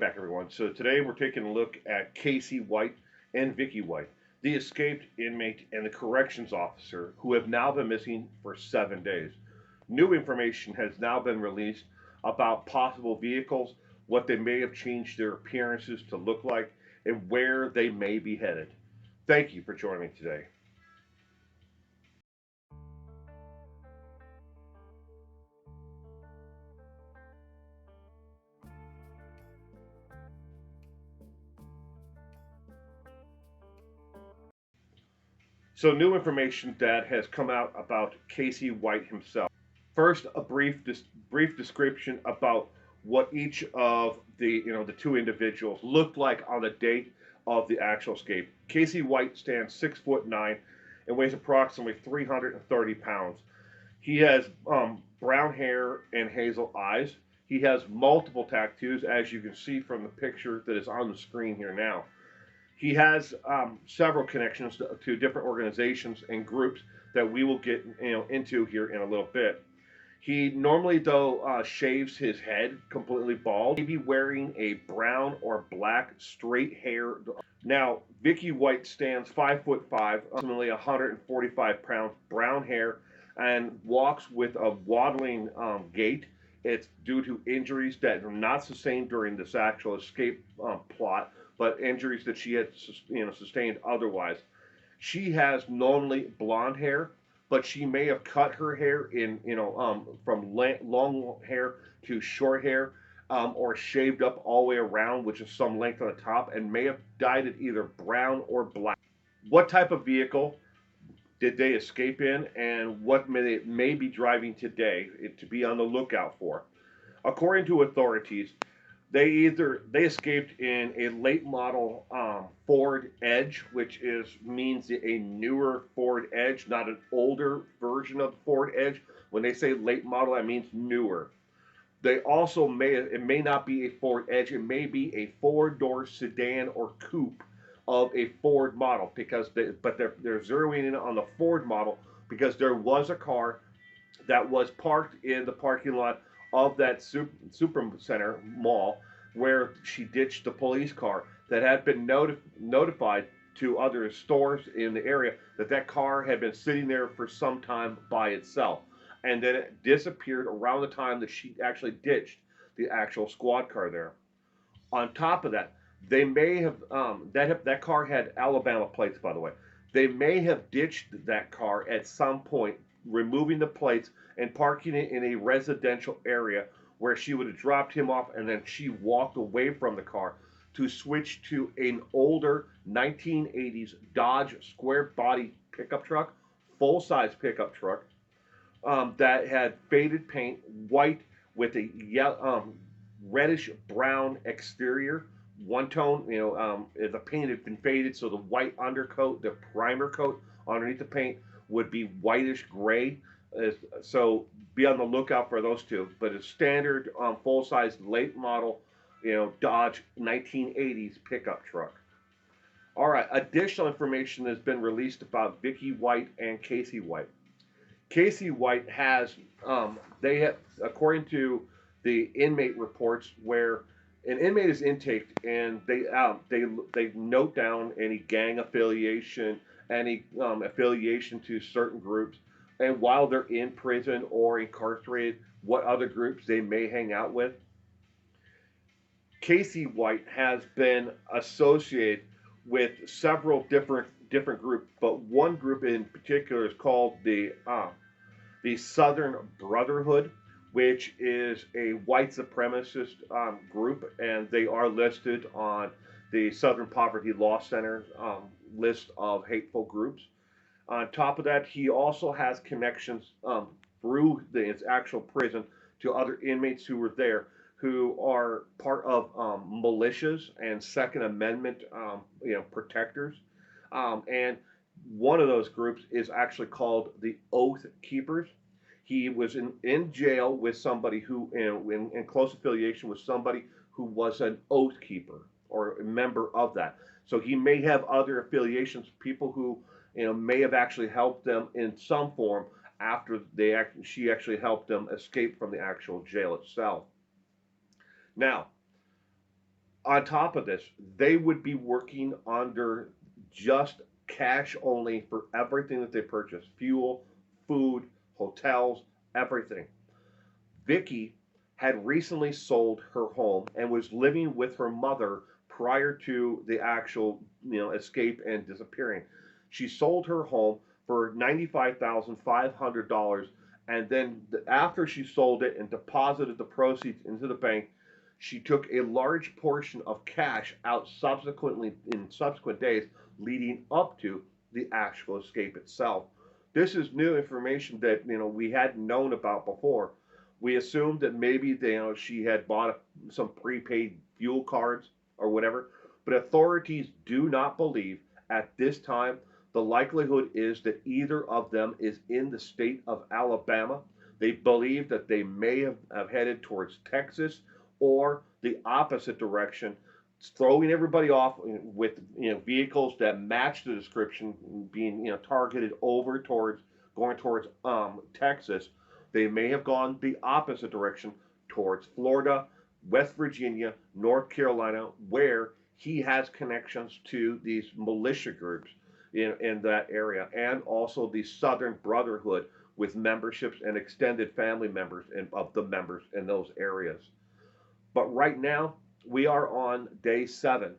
back, everyone. So today we're taking a look at Casey White and Vicky White, the escaped inmate and the corrections officer who have now been missing for 7 days. New information has now been released about possible vehicles, what they may have changed their appearances to look like, and where they may be headed. Thank you for joining me today. So, new information that has come out about Casey White himself. First, a brief description about what each of the two individuals looked like on the date of the actual escape. Casey White stands 6'9" and weighs approximately 330 pounds. He has brown hair and hazel eyes. He has multiple tattoos, as you can see from the picture that is on the screen here now. He has several connections to different organizations and groups that we will get into here in a little bit. He normally, though, shaves his head completely bald, maybe wearing a brown or black straight hair. Now, Vicky White stands 5'5", approximately 145 pounds, brown hair, and walks with a waddling gait. It's due to injuries that are not sustained during this actual escape plot, but injuries that she had sustained otherwise. She has normally blonde hair, but she may have cut her hair in from long hair to short hair, or shaved up all the way around, which is some length on the top, and may have dyed it either brown or black. What type of vehicle did they escape in, and what may be driving today to be on the lookout for? According to authorities, they escaped in a late model Ford Edge, which means a newer Ford Edge, not an older version of the Ford Edge. When they say late model, that means newer. They also it may not be a Ford Edge, it may be a four-door sedan or coupe of a Ford model, but they're zeroing in on the Ford model because there was a car that was parked in the parking lot of that super center mall where she ditched the police car that had been notified to other stores in the area that that car had been sitting there for some time by itself, and then it disappeared around the time that she actually ditched the actual squad car there. On top of that, they may have that car had Alabama plates, by the way. They may have ditched that car at some point, removing the plates and parking it in a residential area where she would have dropped him off, and then she walked away from the car to switch to an older 1980s Dodge square body pickup truck, full size pickup truck, that had faded paint, white with a reddish brown exterior, one tone. The paint had been faded, so the white undercoat, the primer coat underneath the paint, would be whitish gray. So be on the lookout for those two. But a standard full size late model, Dodge 1980s pickup truck. All right. Additional information has been released about Vicky White and Casey White. Casey White has, they have, according to the inmate reports, where an inmate is intaked and they note down any gang affiliation, any affiliation to certain groups, and while they're in prison or incarcerated, what other groups they may hang out with. Casey White has been associated with several different groups, but one group in particular is called the Southern Brotherhood, which is a white supremacist group, and they are listed on the Southern Poverty Law Center list of hateful groups. On top of that, he also has connections through its actual prison to other inmates who were there, who are part of militias and Second Amendment, protectors. And one of those groups is actually called the Oath Keepers. He was in jail with somebody who, in close affiliation with somebody who was an oath keeper or a member of that. So he may have other affiliations, people who may have actually helped them in some form after she actually helped them escape from the actual jail itself. Now, On top of this, they would be working under just cash only for everything that they purchase: fuel, food, hotels, everything. Vicky had recently sold her home and was living with her mother prior to the actual, escape and disappearing. She sold her home for $95,500, and then after she sold it and deposited the proceeds into the bank, she took a large portion of cash out subsequently in subsequent days leading up to the actual escape itself. This is new information that we hadn't known about before. We assumed that maybe she had bought some prepaid fuel cards or whatever, but authorities do not believe at this time. The likelihood is that either of them is in the state of Alabama. They believe that they may have headed towards Texas or the opposite direction, throwing everybody off with vehicles that match the description, being targeted over towards going towards Texas. They may have gone the opposite direction towards Florida, West Virginia, North Carolina, where he has connections to these militia groups in that area, and also the Southern Brotherhood with memberships and extended family members of the members in those areas. But right now, we are on day 7,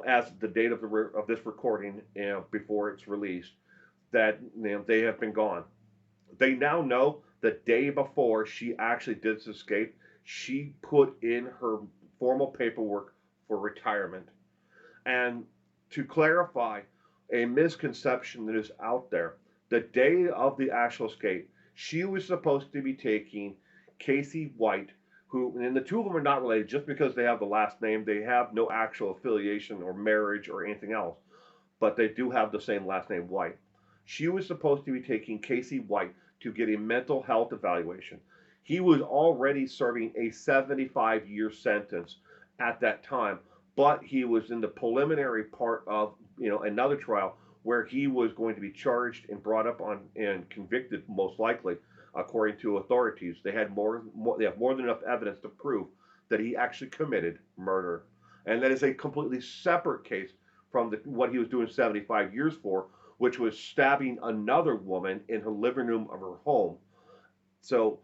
as the date of of this recording, before it's released, that they have been gone. They now know the day before she actually did escape, she put in her formal paperwork for retirement. And to clarify a misconception that is out there, the day of the actual escape, she was supposed to be taking Casey White, who, and the two of them are not related just because they have the last name. They have no actual affiliation or marriage or anything else, but they do have the same last name, White. She was supposed to be taking Casey White to get a mental health evaluation. He was already serving a 75-year sentence at that time, but he was in the preliminary part of another trial where he was going to be charged and brought up on and convicted, most likely, according to authorities. They have more than enough evidence to prove that he actually committed murder, and that is a completely separate case from what he was doing 75 years for, which was stabbing another woman in her living room of her home. So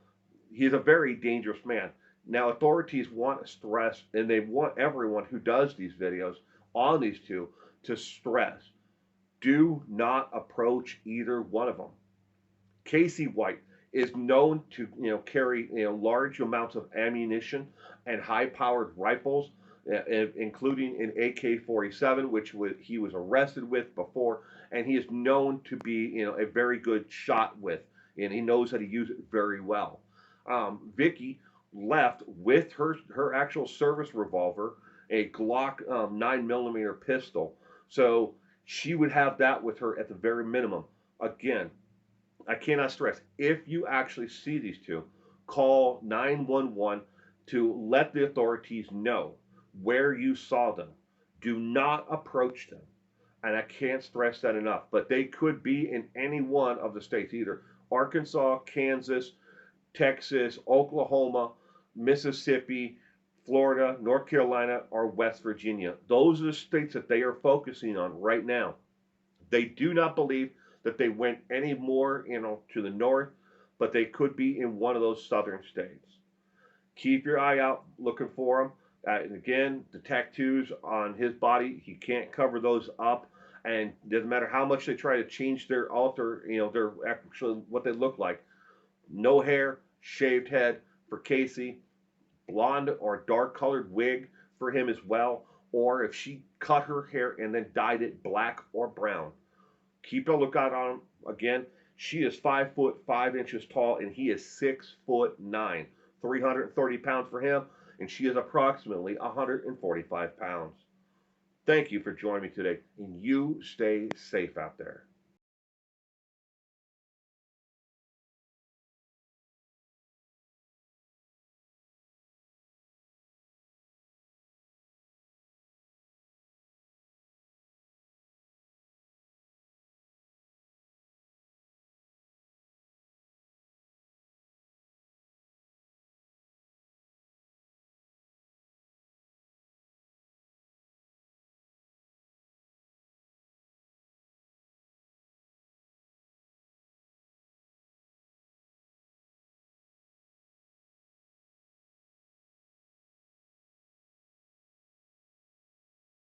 he's a very dangerous man. Now, authorities want to stress, and they want everyone who does these videos on these two to stress: do not approach either one of them. Casey White is known to carry large amounts of ammunition and high-powered rifles, including an AK-47, which he was arrested with before, and he is known to be a very good shot with, and he knows how to use it very well. Vicky left with her actual service revolver, a Glock 9 millimeter pistol, so she would have that with her at the very minimum. Again, I cannot stress, if you actually see these two, call 911 to let the authorities know where you saw them. Do not approach them. And I can't stress that enough. But they could be in any one of the states, either Arkansas, Kansas, Texas, Oklahoma, Mississippi, Florida, North Carolina, or West Virginia. Those are the states that they are focusing on right now. They do not believe that they went any more, to the north, but they could be in one of those southern states. Keep your eye out looking for them. And again, the tattoos on his body, he can't cover those up. And doesn't matter how much they try to change their alter, their actually what they look like. No hair, shaved head for Casey, blonde or dark colored wig for him as well. Or if she cut her hair and then dyed it black or brown. Keep a lookout on him. Again, she is 5'5" tall, and he is 6'9", 330 pounds for him, and she is approximately 145 pounds. Thank you for joining me today, and you stay safe out there.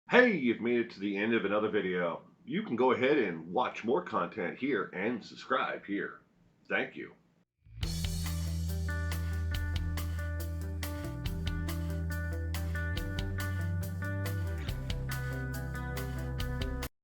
Hey, you've made it to the end of another video. You can go ahead and watch more content here and subscribe here. Thank you.